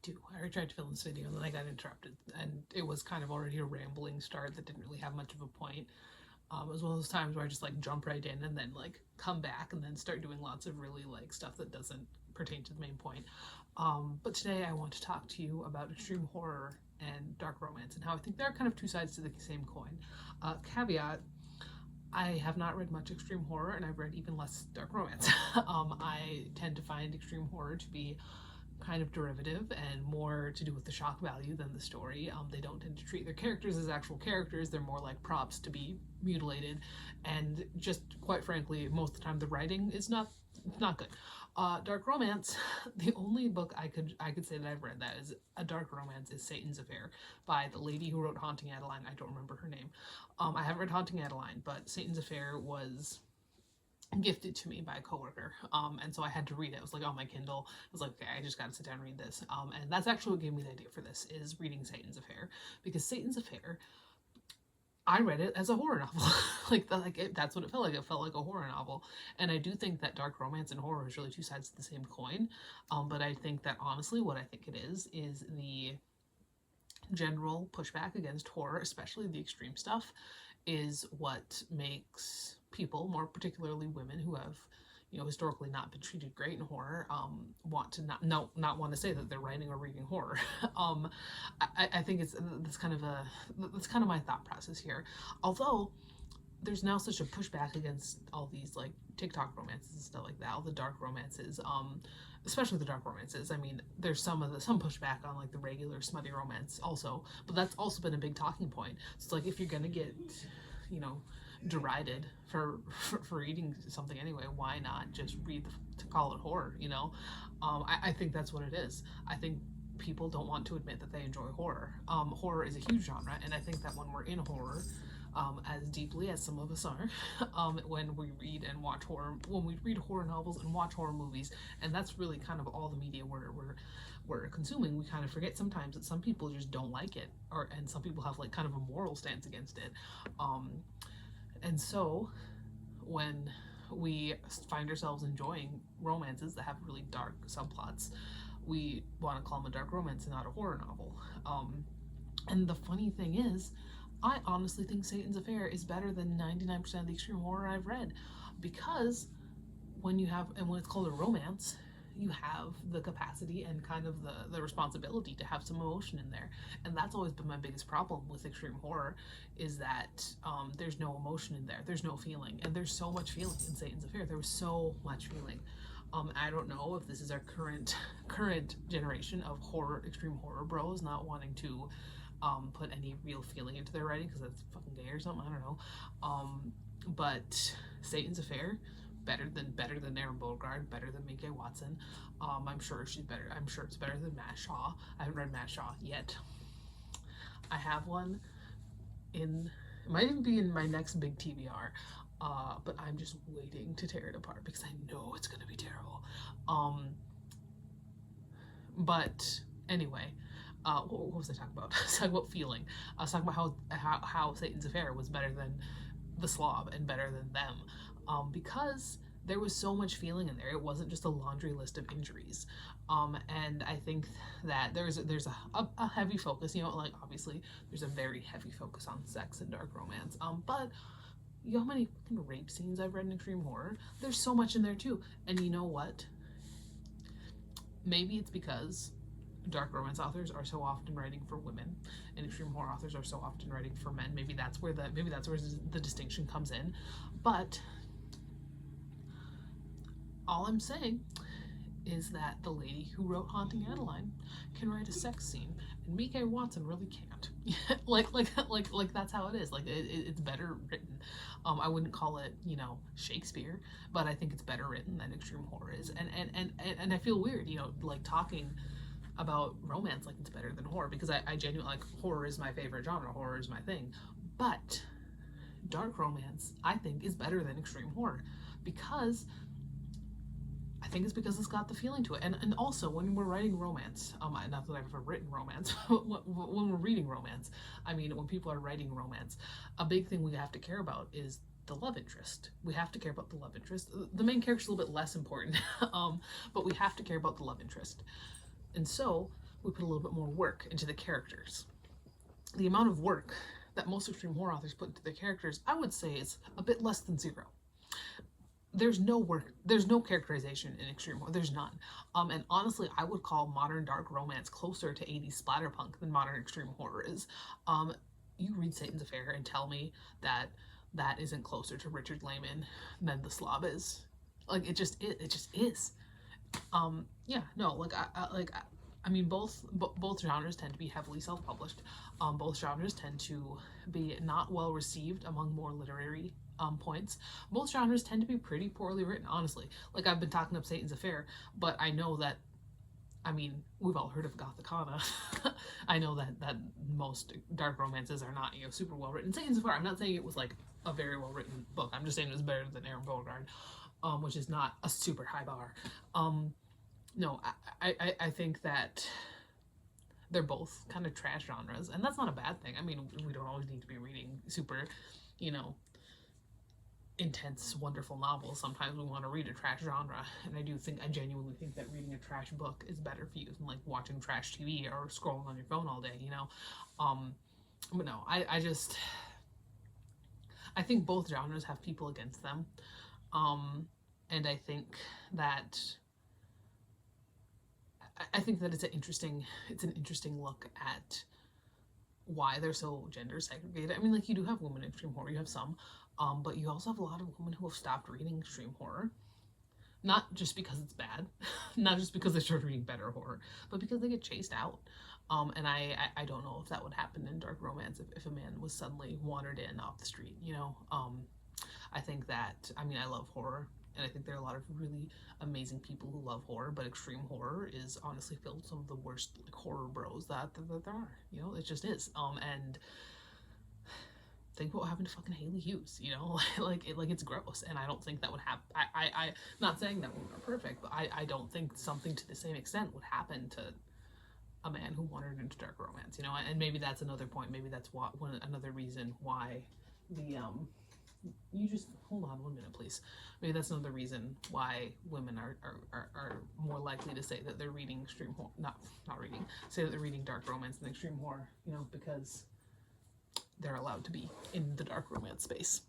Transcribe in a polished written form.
do. I already tried to film this video and then I got interrupted, and it was kind of already a rambling start that didn't really have much of a point. It was one of those times where I just like jump right in and then like come back and then start doing lots of really like stuff that doesn't pertain to the main point. But today I want to talk to you about extreme horror and dark romance and how I think they're kind of two sides to the same coin. Caveat, I have not read much extreme horror and I've read even less dark romance. I tend to find extreme horror to be kind of derivative and more to do with the shock value than the story. They don't tend to treat their characters as actual characters. They're more like props to be mutilated, and just quite frankly, most of the time the writing is not good. Dark romance. The only book I could say that I've read that is a dark romance is Satan's Affair by the lady who wrote Haunting Adeline. I don't remember her name. I haven't read Haunting Adeline, but Satan's Affair was gifted to me by a coworker, and so I had to read it. It was like on my Kindle. I was like, okay, I just got to sit down and read this, and that's actually what gave me the idea for this, is reading Satan's Affair, because Satan's Affair, I read it as a horror novel. That's what it felt like. It felt like a horror novel, and I do think that dark romance and horror is really two sides of the same coin, but I think that honestly what I think it is the general pushback against horror, especially the extreme stuff, is what makes people, more particularly women who have, historically not been treated great in horror, want to not want to say that they're writing or reading horror. I think that's kind of my thought process here. Although there's now such a pushback against all these like TikTok romances and stuff like that, all the dark romances, especially the dark romances. I mean, there's some pushback on like the regular smutty romance also, but that's also been a big talking point. So it's like, if you're gonna get, derided for reading something anyway, why not just read to call it horror? I think that's what it is. I think people don't want to admit that they enjoy horror. Horror is a huge genre, and I think that when we're in horror, as deeply as some of us are, when we read and watch horror, when we read horror novels and watch horror movies, and that's really kind of all the media we're consuming, we kind of forget sometimes that some people just don't like it, and some people have like kind of a moral stance against it. And so when we find ourselves enjoying romances that have really dark subplots, we want to call them a dark romance and not a horror novel. And the funny thing is, I honestly think Satan's Affair is better than 99% of the extreme horror I've read, because when it's called a romance, you have the capacity and kind of the responsibility to have some emotion in there. And that's always been my biggest problem with extreme horror, is that there's no emotion in there. There's no feeling. And there's so much feeling in Satan's Affair. There was so much feeling. I don't know if this is our current generation of extreme horror bros not wanting to put any real feeling into their writing because that's fucking gay or something. I don't know. But Satan's Affair, better than Erin Bogard, better than Minke Watson. I'm sure she's better. I'm sure it's better than Matt Shaw. I haven't read Matt Shaw yet. I have one it might even be in my next big TBR. But I'm just waiting to tear it apart because I know it's gonna be terrible. But anyway, what was I talking about? I was talking about feeling. I was talking about how Satan's Affair was better than The Slob and better than them, because there was so much feeling in there. It wasn't just a laundry list of injuries. And I think that there's a heavy focus, like obviously there's a very heavy focus on sex and dark romance. But you know how many fucking rape scenes I've read in extreme horror? There's so much in there too. And you know what? Maybe it's because dark romance authors are so often writing for women and extreme horror authors are so often writing for men. Maybe that's where the distinction comes in. But all I'm saying is that the lady who wrote Haunting Adeline can write a sex scene, and Minke Watson really can't. like that's how it is. Like it's better written. I wouldn't call it, Shakespeare, but I think it's better written than extreme horror is. And I feel weird, like talking about romance like it's better than horror, because I genuinely, like, horror is my favorite genre. Horror is my thing. But dark romance, I think, is better than extreme horror, because I think it's because it's got the feeling to it. And also, when we're writing romance, not that I've ever written romance, but when we're reading romance, I mean, when people are writing romance, a big thing we have to care about is the love interest. We have to care about the love interest. The main character's a little bit less important, but we have to care about the love interest. And so, we put a little bit more work into the characters. The amount of work that most extreme horror authors put into their characters, I would say, is a bit less than 0. There's no work, there's no characterization in extreme horror, there's none. And honestly, I would call modern dark romance closer to 80s splatterpunk than modern extreme horror is. You read Satan's Affair and tell me that that isn't closer to Richard Lehman than The Slob is. Like, it just is. Yeah, no, like, I mean, both genres tend to be heavily self-published. Both genres tend to be not well received among more literary points. Both genres tend to be pretty poorly written, honestly. Like, I've been talking up Satan's Affair, but I know that, I mean, we've all heard of Gothicana. I know that most dark romances are not, you know, super well written. Satan's Affair, I'm not saying it was like a very well written book. I'm just saying it was better than Aaron Beauregard, which is not a super high bar. No, I think that they're both kind of trash genres, and that's not a bad thing. I mean, we don't always need to be reading super, you know, intense, wonderful novels. Sometimes we want to read a trash genre, and I genuinely think that reading a trash book is better for you than like watching trash TV or scrolling on your phone all day, you know. But no, I think both genres have people against them, and I think that it's an interesting look at why they're so gender segregated. I mean, like, you do have women in extreme horror, you have some, but you also have a lot of women who have stopped reading extreme horror. Not just because it's bad, not just because they started reading better horror, but because they get chased out. And I don't know if that would happen in dark romance if a man was suddenly wandered in off the street, you know. I think that, I mean, I love horror, and I think there are a lot of really amazing people who love horror, but extreme horror is honestly filled with some of the worst, like, horror bros that there are, you know. It just is. And think about what happened to fucking Haley Hughes, you know. It's gross, and I don't think that would happen. I not saying that women are perfect, but I don't think something to the same extent would happen to a man who wandered into dark romance, you know. And maybe that's another point, maybe that's another reason why the you just hold on 1 minute, please. Maybe that's another reason why women are more likely to say that they're reading extreme horror, say that they're reading dark romance than extreme horror, you know, because they're allowed to be in the dark romance space.